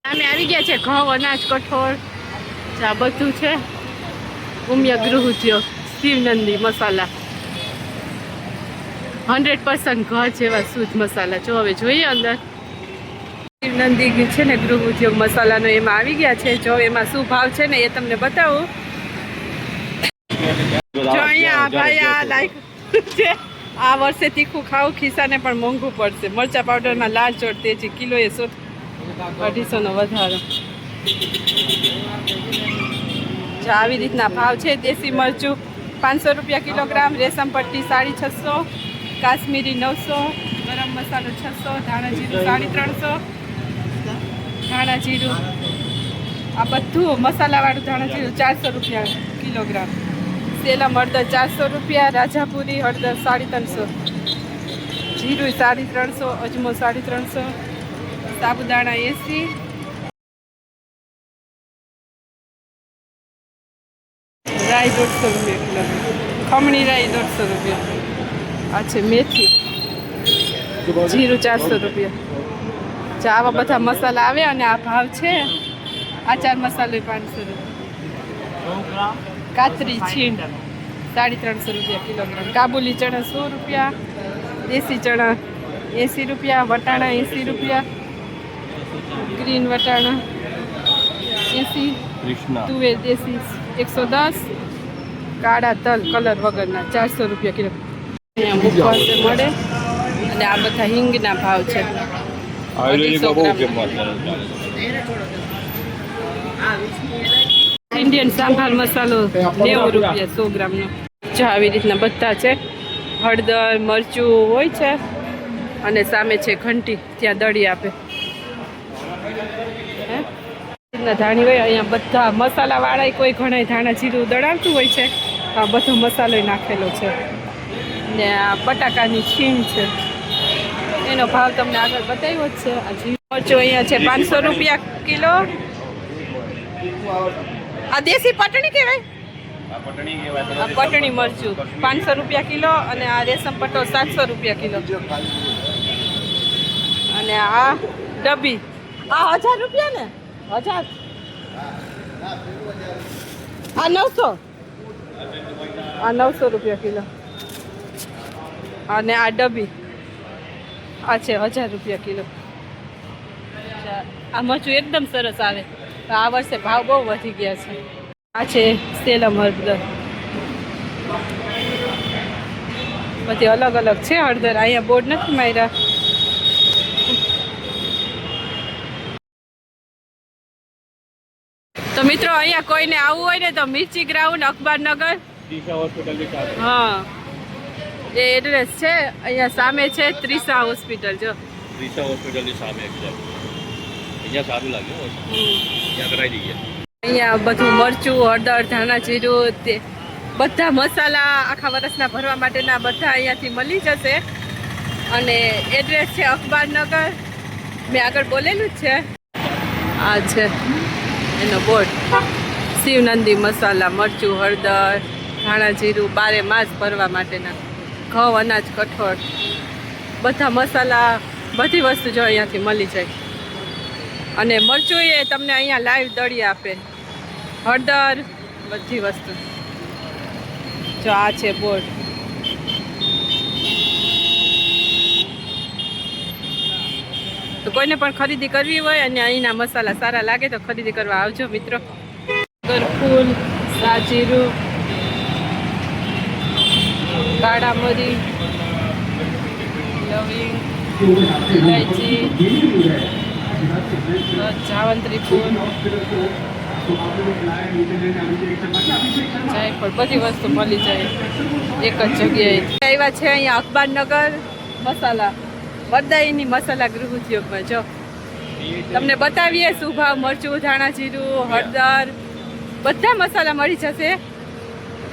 અમે આવી ગયા છે ઘઉં અનાજ કઠોળ આ બધું છે ઉમિયા ગૃહ ઉદ્યોગ શિવનંદી મસાલા 100% ઘર જેવા શુદ્ધ મસાલા જો હવે જોઈએ અંદર શિવનંદી છે ને ગૃહ ઉદ્યોગ મસાલાનો એમાં આવી ગયા છે જો એમાં શું ભાવ છે ને એ તમને બતાવું જો અહીંયા ભાઈ આ લાઈક છે આ વર્ષે તીખું ખાવું ખિસ્સાને પણ મોંઘું પડશે મરચા પાવડરમાં લાલ ચોળ તેજી કિલો એ 250 વધારો આવી રીતના ભાવ છે દેશી મરચું 500 રૂપિયા કિલોગ્રામ રેશમ પટ્ટી 650 કાશ્મીરી 900 ગરમ મસાલો 600 ધાણા જીરું 350 ધાણા જીરું આ બધું મસાલાવાળું ધાણા જીરું 400 રૂપિયા કિલોગ્રામ સેલમ હળદર 400 રૂપિયા રાજાપુરી હળદર 350 જીરું 350 અજમો 350 સાબુદાણા 80 રાઈ 150 રૂપિયા કિલો ખમણી રાઈ 150 રૂપિયા આ છે મેથી જીરું 400 રૂપિયા આવા બધા મસાલા આવે અને આ ભાવ છે આચાર મસાલો 500 રૂપિયા કાતરી છીણ 350 રૂપિયા કિલોગ્રામ કાબુલી ચણા 100 રૂપિયા દેશી ચણા 80 રૂપિયા વટાણા 80 રૂપિયા ગ્રીન વટાણા 80 તુવેર દેશી 110 કાળા તલ કલર વગરના 400 રૂપિયા કિલો અહીંયા મુખવાસે મળે અને આ બધા હિંગના ભાવ છે ઇન્ડિયન સાંભાર મસાલો 90 રૂપિયા 100 ગ્રામનો જો આવી રીતના બધા છે હળદર મરચું હોય છે અને સામે છે ઘંટી ત્યાં દળી આપે ધાણી હોય અહીંયા બધા મસાલા વાળા કોઈ ઘણા ધાણા જીરું દળાવતું હોય છે આ બધો મસાલો નાખેલો છે ને આ બટાકાની છીણ છે એનો ભાવ તમને આગળ બતાવ્યો જ છે આ જીરું મરચું અહીંયા છે 500 રૂપિયા કિલો આ દેશી પટણી કહેવાય પટણી મરચું 500 રૂપિયા કિલો અને આ રેશમ પટ્ટો 700 રૂપિયા કિલો અને આ ડબ્બી આ 1000 રૂપિયા ને 1000 આ 900 રૂપિયા કિલો અને આ ડબ્બી આ છે 1000 રૂપિયા કિલો આ મરચું એકદમ સરસ આવે આ વર્ષે ભાવ બહુ વધી ગયા છે આ છે સેલમ હળદર બધી અલગ અલગ છે હળદર અહીંયા બોર્ડ નથી માર્યા તો મિત્રો અહીંયા કોઈને આવવું હોય ને તો મિર્ચી ગ્રાઉન્ડ અખબારનગર હા એ એડ્રેસ છે અહીંયા સામે છે ત્રિષા હોસ્પિટલ જો ત્રિષા હોસ્પિટલની સામે અહીંયા સારું લાગ્યું અહીંયા કરાવી દઈએ અહીંયા બધું મરચું હળદર ધાણા જીરું તે બધા મસાલા આખા વર્ષના ભરવા માટેના બધા અહીંયાથી મળી જશે અને એડ્રેસ છે અખબારનગર મેં આગળ બોલેલું જ છે આ છે એનો બોર્ડ શિવનંદી મસાલા મરચું હળદર ધાણા જીરું 12 માસ ભરવા માટેના ઘઉં અનાજ કઠોળ બધા મસાલા બધી વસ્તુ જો અહીંયાથી મળી જાય અને મરચું એ તમને અહીંયા લાઈવ દળી આપે હળદર બધી વસ્તુ જો આ છે બોર્ડ તો કોઈને પણ ખરીદી કરવી હોય અને અહીંના મસાલા સારા લાગે તો ખરીદી કરવા આવજો મિત્રો ફૂલ સાજીરું કાળા મરી લવિંગ ઇલાયચી જાવંત્રી ફૂલ જાયફળ બધી વસ્તુ મળી જાય એક જ જગ્યાએ આવ્યા છે અહીંયા અખબારનગર મસાલા બધાની મસાલા ગૃહ ઉદ્યોગમાં જો તમને બતાવીએ શું ભાવ મરચું ધાણા જીરું હળદર બધા મસાલા મળી જશે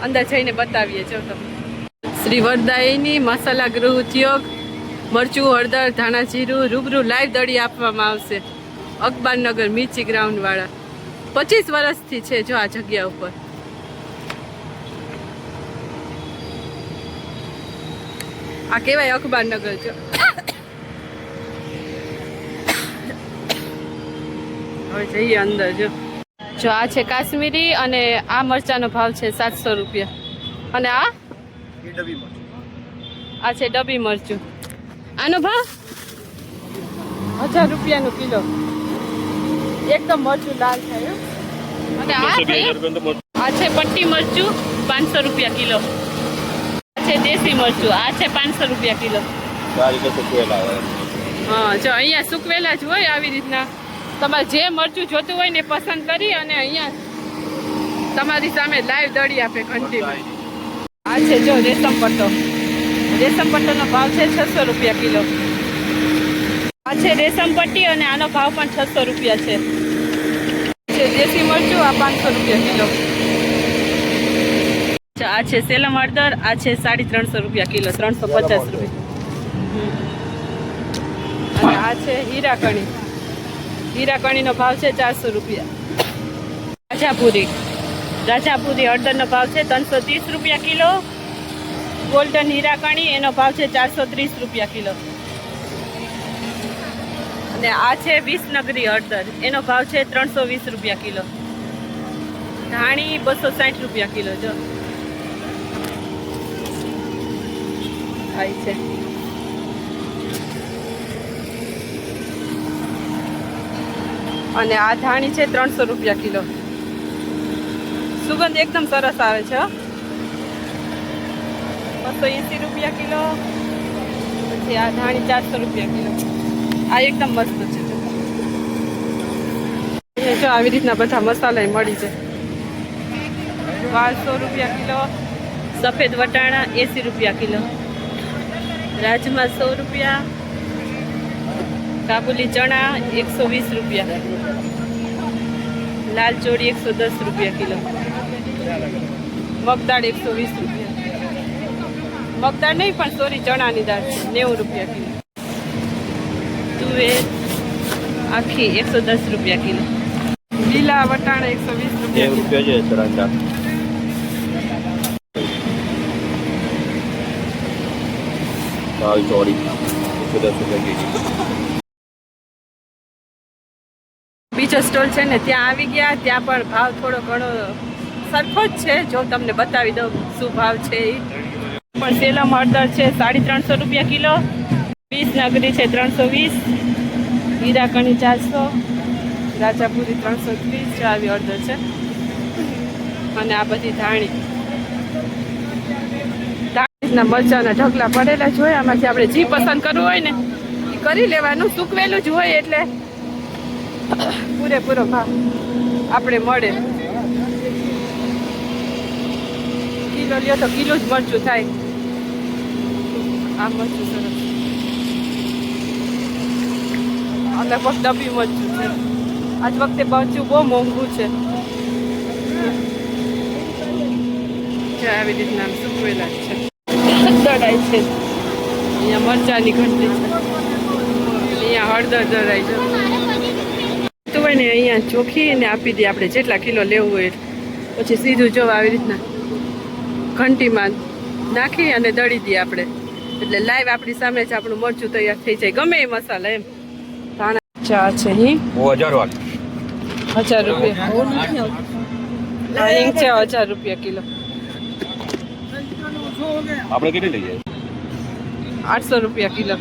અંદર જઈને બતાવીએ જો તમને શ્રી વરદાયની મસાલા ગૃહ ઉદ્યોગ મરચું હળદર ધાણા જીરું રૂબરૂ લાઈવ દળી આપવામાં આવશે અખબારનગર મિર્ચી ગ્રાઉન્ડ વાળા 25 વર્ષથી છે જો આ જગ્યા ઉપર આ કહેવાય અખબારનગર જો હવે જઈએ અંદર જો આ છે કાશ્મીરી અને આ મરચાનો ભાવ છે 700 રૂપિયા અને આ છે ડબ્બી મરચું આનો ભાવ 1000 રૂપિયાનું કિલો એકદમ મરચું લાલ થાય અને આ છે પટ્ટી મરચું 500 રૂપિયા કિલો આ છે દેશી મરચું આ છે 500 રૂપિયા કિલો હા જો અહીંયા સૂકવેલા જ હોય આવી રીતના તમારે જે મરચું જોતું હોય ને પસંદ કરી અને અહીંયા તમારી સામે લાઈવ દળી આપે ઘંટીમાં આ છે જો રેશમ પટ્ટોનો ભાવ છે 600 રૂપિયા કિલો આ છે રેશમ પટ્ટી અને આનો ભાવ પણ 600 રૂપિયા છે દેશી મરચું આ 500 રૂપિયા કિલો આ છે સેલમ હળદર આ છે 350 રૂપિયા કિલો 350 રૂપિયા અને આ છે હીરાકણીનો ભાવ છે 400 રૂપિયા રાજાપુરી હળદરનો ભાવ છે 330 રૂપિયા કિલો ગોલ્ડન હીરાકણી એનો ભાવ છે 430 રૂપિયા કિલો અને આ છે વિસનગરી હળદર એનો ભાવ છે 320 રૂપિયા કિલો ધાણી 260 રૂપિયા કિલો જો છે અને આ ધાણી છે 300 રૂપિયા કિલો સુગંધ એકદમ સરસ આવે છે 280 રૂપિયા કિલો પછી આ ધાણી 400 રૂપિયા કિલો આ એકદમ મસ્ત છે જો આવી રીતના બધા મસાલા મળી છે 1200 રૂપિયા કિલો સફેદ વટાણા 80 રૂપિયા કિલો રાજમા 100 રૂપિયા કાબુલી ચણા 120 રૂપિયા લાલ ચોળી 110 રૂપિયા કિલો મગદાળ 120 રૂપિયા મગદાળ નહીં પણ સોરી ચણાની દાળ 90 રૂપિયા કિલો તુવેર આખી 110 રૂપિયા કિલો લીલા વટાણા 120 રૂપિયા બીજો સ્ટોલ છે ને ત્યાં આવી ગયા ત્યાં પણ ભાવ થોડો ઘણો સરખો જ છે જો તમને બતાવી દઉં શું ભાવ છે એ પણ સેલમ હળદર છે 350 રૂપિયા કિલો વિસનગરી છે 320 હીરાકણી 400 રાજાપુરી 330 આવી હળદર છે અને આ બધી ધાણી મરચાના ઢગલા પડેલા જ હોય આમાંથી આપણે જે પસંદ કરવું હોય ને એ કરી લેવાનું સૂકવેલું જ હોય એટલે પૂરેપૂરો ભાવ આપણે મળે કિલો લ્યો તો કિલો જ મરચું થાય આ મરચું સરસ અને ફક્ત ડબ્બી મરચું છે આજ વખતે મરચું બહુ મોંઘું છે આવી રીતના સૂકવેલા છે દળાય છે અહીંયા મરચાની ઘંટી છે અહીંયા હળદર દળાય છે તો હોય ને અહીંયા ચોખીને આપી દઈએ આપણે જેટલા કિલો લેવું હોય પછી સીધું જો આવી રીતના ઘંટીમાં નાખી અને દળી દઈએ આપણે એટલે લાઈવ આપણી સામે જ આપણું મરચું તૈયાર થઈ જાય ગમે એ મસાલા એમ ધાણા ચા છે અહીં 1000 રૂપિયા હિંગ છે 1000 રૂપિયા કિલો આપણે કેટલી લઈએ 800 રૂપિયા કિલો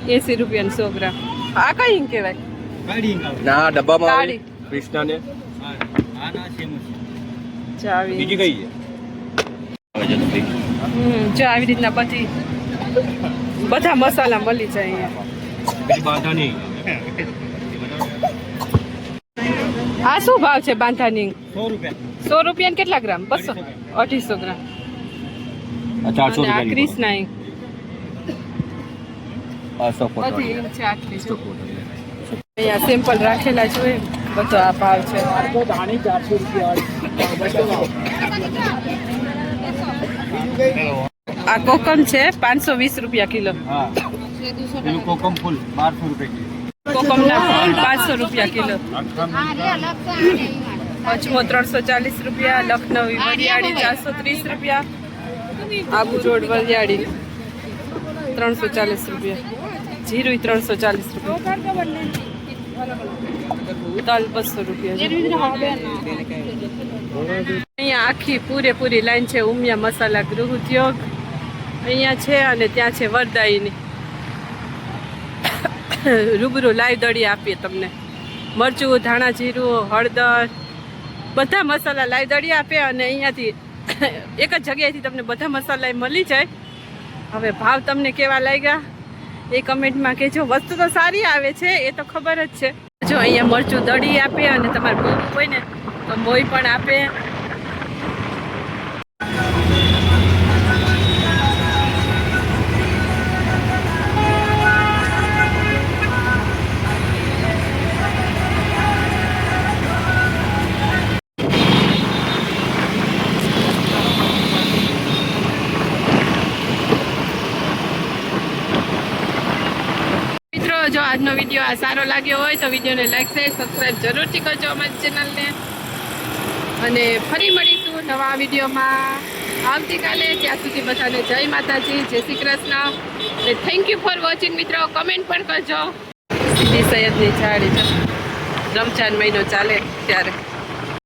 80 રૂપિયા 100 ગ્રામ આ કઈ હિંગ કહેવાય ના ડબ્બામાં આવે કૃષ્ણા ને ચાવી બીજી કઈ છે જો આવી રીતના બધા મસાલા મળી જાય આ શું ભાવ છે બાંધાની 100 રૂપિયા કેટલા ગ્રામ 200 250 ગ્રામ 400 આ ક્રિષ્ના હિંગ બધી અહીંયા સેમ્પલ રાખેલા જોઈએ બધો આ ભાવ છે આ કોકમ છે 520 રૂપિયા કિલો કોકમ ફૂલ 1200 રૂપિયા કોકમના ફૂલ 500 રૂપિયા કિલો અજમો 340 રૂપિયા લખનવી વરિયાળી 430 રૂપિયા આબુ રોડ વરિયાળી 340 રૂપિયા જીરું 340 રૂપિયા તલ 200 રૂપિયા છે. અહીંયા આખી પૂરેપૂરી લાઈન છે ઉમિયા મસાલા ગૃહ ઉદ્યોગ અહીંયા છે અને ત્યાં છે વરદાયીની. રૂબરૂ લાઈવ દળી આપીએ તમને. મરચું, ધાણા, જીરું, હળદર બધા મસાલા લાઈવ દળી આપે અને અહીંયાથી એક જ જગ્યાએથી તમને બધા મસાલા મળી જાય. હવે ભાવ તમને કેવા લાગ્યા એ કમેન્ટમાં કહેજો. વસ્તુ તો સારી આવે છે એ તો ખબર જ છે. જો અહીંયા મરચું દળી આપે અને તમારે મોવું હોય ને તો મોઈ પણ આપે. જો આજનો વિડીયો આ સારો લાગ્યો હોય તો વિડીયોને લાઈક શેર સબસ્ક્રાઈબ જરૂરથી કરજો અમારી ચેનલને. અને ફરી મળીશું નવા વિડીયોમાં આવતીકાલે. ત્યાં સુધી બધાને જય માતાજી, જય શ્રી કૃષ્ણ અને થેન્ક યુ ફોર વોચિંગ. મિત્રો કમેન્ટ પણ કરજો. સીધી સૈયદની ઝાડી છે, રમજાન મહિનો ચાલે ત્યારે.